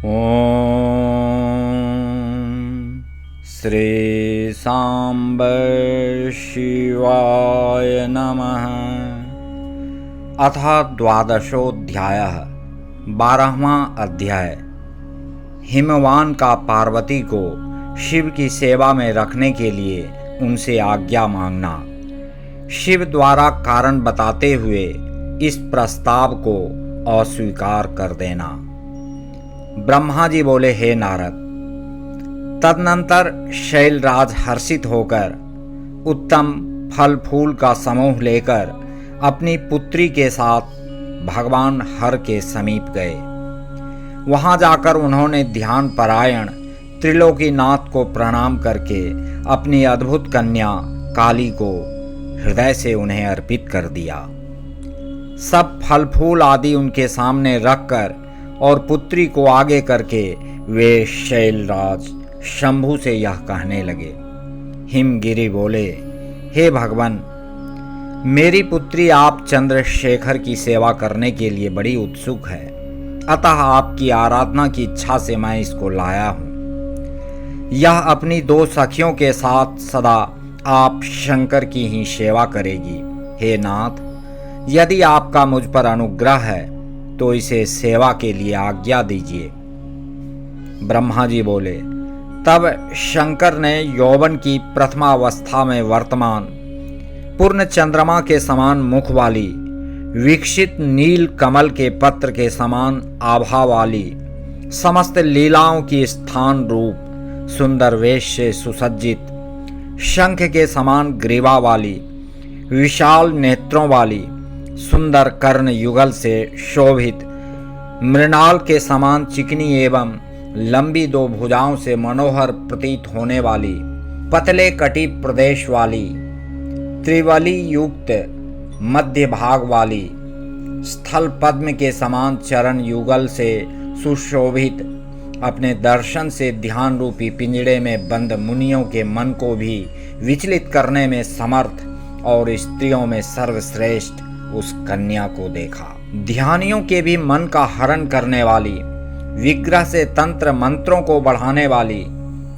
ॐ श्री सांब शिवाय नमः। अथ द्वादशोऽध्यायः। 12वां अध्याय। हिमवान का पार्वती को शिव की सेवा में रखने के लिए उनसे आज्ञा मांगना। शिव द्वारा कारण बताते हुए इस प्रस्ताव को अस्वीकार कर देना। ब्रह्मा जी बोले, हे नारद। तदनंतर शैलराज हर्षित होकर उत्तम फल फूल का समूह लेकर अपनी पुत्री के साथ भगवान हर के समीप गए। वहां जाकर उन्होंने ध्यान परायण त्रिलोकीनाथ को प्रणाम करके अपनी अद्भुत कन्या काली को हृदय से उन्हें अर्पित कर दिया। सब फल फूल आदि उनके सामने रखकर और पुत्री को आगे करके वे शैलराज शंभु से यह कहने लगे। हिमगिरि बोले, हे भगवान, मेरी पुत्री आप चंद्रशेखर की सेवा करने के लिए बड़ी उत्सुक है, अतः आपकी आराधना की इच्छा से मैं इसको लाया हूँ। यह अपनी 2 सखियों के साथ सदा आप शंकर की ही सेवा करेगी। हे नाथ, यदि आपका मुझ पर अनुग्रह है तो इसे सेवा के लिए आज्ञा दीजिए। ब्रह्मा जी बोले, तब शंकर ने यौवन की प्रथमावस्था में वर्तमान पूर्ण चंद्रमा के समान मुख वाली, विकसित नील कमल के पत्र के समान आभा वाली, समस्त लीलाओं की स्थान रूप सुंदर वेश से सुसज्जित, शंख के समान ग्रीवा वाली, विशाल नेत्रों वाली, सुंदर कर्ण युगल से शोभित, मृणाल के समान चिकनी एवं लंबी 2 भुजाओं से मनोहर प्रतीत होने वाली, पतले कटी प्रदेश वाली, त्रिवली युक्त मध्य भाग वाली, स्थल पद्म के समान चरण युगल से सुशोभित, अपने दर्शन से ध्यान रूपी पिंजड़े में बंद मुनियों के मन को भी विचलित करने में समर्थ और स्त्रियों में सर्वश्रेष्ठ उस कन्या को देखा। ध्यानियों के भी मन का हरण करने वाली, विग्रह से तंत्र मंत्रों को बढ़ाने वाली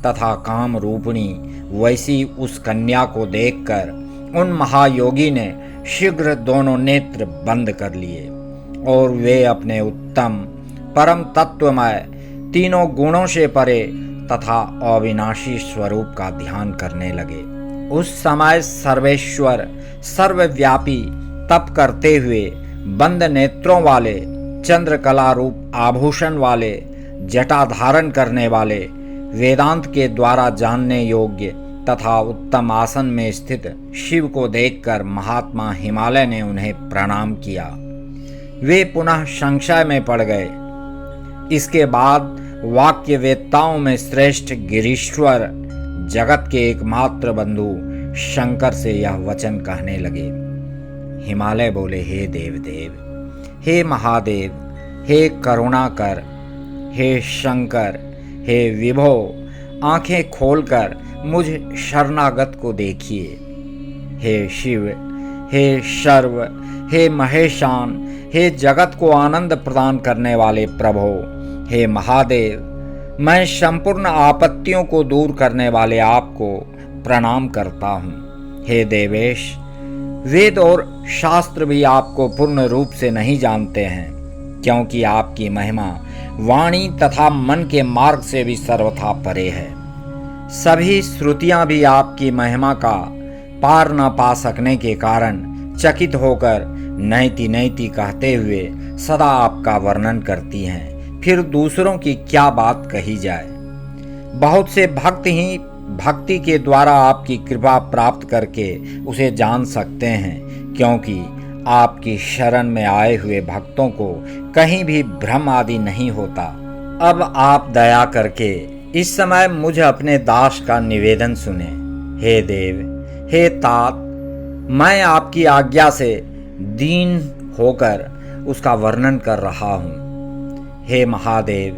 तथा काम रूपिणी वैसी उस कन्या को देखकर उन महायोगी ने शीघ्र दोनों नेत्र बंद कर लिए और वे अपने उत्तम परम तत्वमय 3 गुणों से परे तथा अविनाशी स्वरूप का ध्यान करने लगे। उस समय सर्वेश्वर सर्वव्यापी तप करते हुए बंद नेत्रों वाले, चंद्रकला रूप आभूषण वाले, जटा धारण करने वाले, वेदांत के द्वारा जानने योग्य तथा उत्तम आसन में स्थित शिव को देखकर महात्मा हिमालय ने उन्हें प्रणाम किया। वे पुनः संशय में पड़ गए। इसके बाद वाक्य वेत्ताओं में श्रेष्ठ गिरीश्वर जगत के एकमात्र बंधु शंकर से यह वचन कहने लगे। हिमालय बोले, हे देवदेव, हे महादेव, हे करुणाकर, हे शंकर, हे विभो, आंखें खोलकर मुझ शरणागत को देखिए। हे शिव, हे सर्व, हे महेशान, हे जगत को आनंद प्रदान करने वाले प्रभो, हे महादेव, मैं संपूर्ण आपत्तियों को दूर करने वाले आपको प्रणाम करता हूँ। हे देवेश, वेद और शास्त्र भी आपको पूर्ण रूप से नहीं जानते हैं, क्योंकि आपकी महिमा वाणी तथा मन के मार्ग से भी सर्वथा परे है। सभी श्रुतियां भी आपकी महिमा का पार न पा सकने के कारण चकित होकर नैति नैति कहते हुए सदा आपका वर्णन करती हैं। फिर दूसरों की क्या बात कही जाए। बहुत से भक्त ही भक्ति के द्वारा आपकी कृपा प्राप्त करके उसे जान सकते हैं, क्योंकि आपकी शरण में आए हुए भक्तों को कहीं भी भ्रम आदि नहीं होता। अब आप दया करके इस समय मुझ अपने दास का निवेदन सुने। हे देव, हे तात, मैं आपकी आज्ञा से दीन होकर उसका वर्णन कर रहा हूँ। हे महादेव,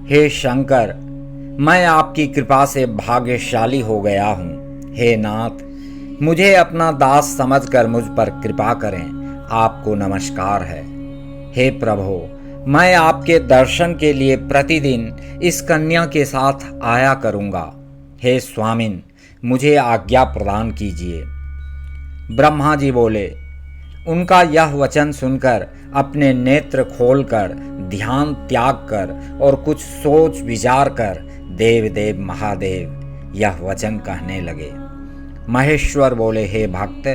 हे शंकर, मैं आपकी कृपा से भाग्यशाली हो गया हूँ। हे नाथ, मुझे अपना दास समझकर मुझ पर कृपा करें, आपको नमस्कार है। हे प्रभो, मैं आपके दर्शन के लिए प्रतिदिन इस कन्या के साथ आया करूँगा। हे स्वामिन, मुझे आज्ञा प्रदान कीजिए। ब्रह्मा जी बोले। उनका यह वचन सुनकर अपने नेत्र खोलकर ध्यान त्याग कर और कुछ सोच विचार कर देव महादेव यह वचन कहने लगे। महेश्वर बोले, हे भक्त,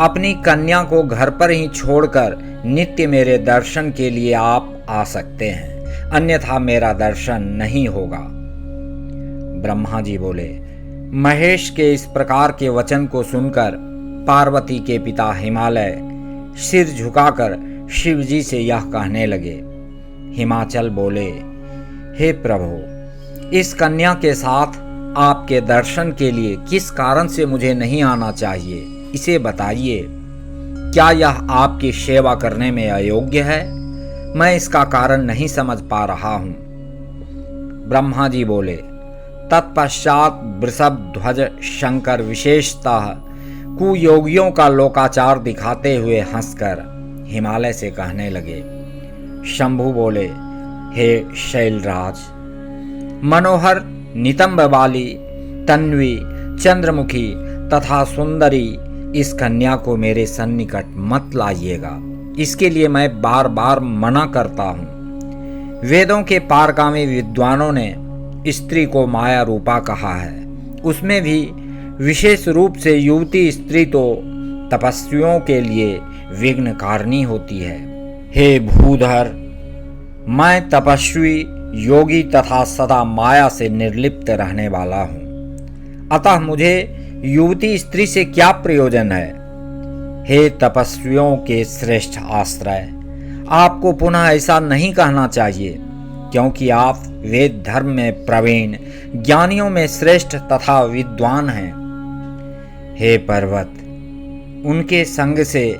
अपनी कन्या को घर पर ही छोड़कर नित्य मेरे दर्शन के लिए आप आ सकते हैं, अन्यथा मेरा दर्शन नहीं होगा। ब्रह्मा जी बोले। महेश के इस प्रकार के वचन को सुनकर पार्वती के पिता हिमालय सिर झुकाकर शिव जी से यह कहने लगे। हिमाचल बोले, हे प्रभु, इस कन्या के साथ आपके दर्शन के लिए किस कारण से मुझे नहीं आना चाहिए, इसे बताइए। क्या यह आपकी सेवा करने में अयोग्य है? मैं इसका कारण नहीं समझ पा रहा हूं। ब्रह्मा जी बोले। तत्पश्चात वृषभ ध्वज शंकर विशेषतः कुयोगियों का लोकाचार दिखाते हुए हंसकर हिमालय से कहने लगे। शंभु बोले, हे शैलराज, मनोहर नितंब वाली तन्वी चंद्रमुखी तथा सुंदरी इस कन्या को मेरे सन्निकट मत लाइएगा। इसके लिए मैं बार बार मना करता हूँ। वेदों के पारगामी विद्वानों ने स्त्री को माया रूपा कहा है। उसमें भी विशेष रूप से युवती स्त्री तो तपस्वियों के लिए विघ्नकारिणी होती है। हे भूधर, मैं तपस्वी, योगी तथा सदा माया से निर्लिप्त रहने वाला हूँ, अतः मुझे युवती स्त्री से क्या प्रयोजन है। हे तपस्वियों के श्रेष्ठ आश्रय, आपको पुनः ऐसा नहीं कहना चाहिए, क्योंकि आप वेद धर्म में प्रवीण, ज्ञानियों में श्रेष्ठ तथा विद्वान हैं। हे पर्वत, उनके संग से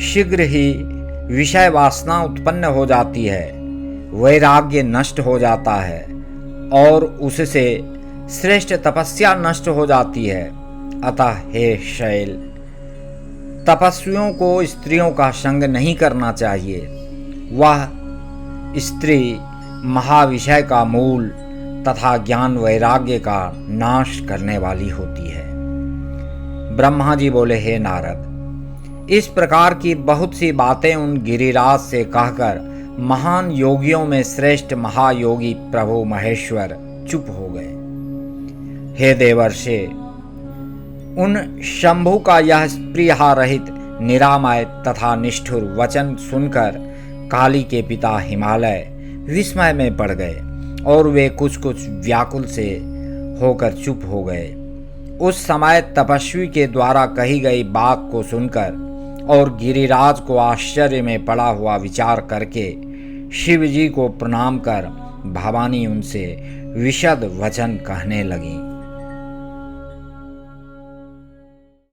शीघ्र ही विषय वासना उत्पन्न हो जाती है, वैराग्य नष्ट हो जाता है और उससे श्रेष्ठ तपस्या नष्ट हो जाती है। अतः हे शैल, तपस्वियों को स्त्रियों का संग नहीं करना चाहिए। वह स्त्री महाविषय का मूल तथा ज्ञान वैराग्य का नाश करने वाली होती है। ब्रह्मा जी बोले, हे नारद, इस प्रकार की बहुत सी बातें उन गिरिराज से कहकर महान योगियों में श्रेष्ठ महायोगी प्रभु महेश्वर चुप हो गए। हे देवर्षे, उन शंभु का यह स्पृहा रहित निरामय तथा निष्ठुर वचन सुनकर काली के पिता हिमालय विस्मय में पड़ गए और वे कुछ व्याकुल से होकर चुप हो गए। उस समय तपस्वी के द्वारा कही गई बात को सुनकर और गिरिराज को आश्चर्य में पड़ा हुआ विचार करके शिव जी को प्रणाम कर भवानी उनसे विशद वचन कहने लगीं।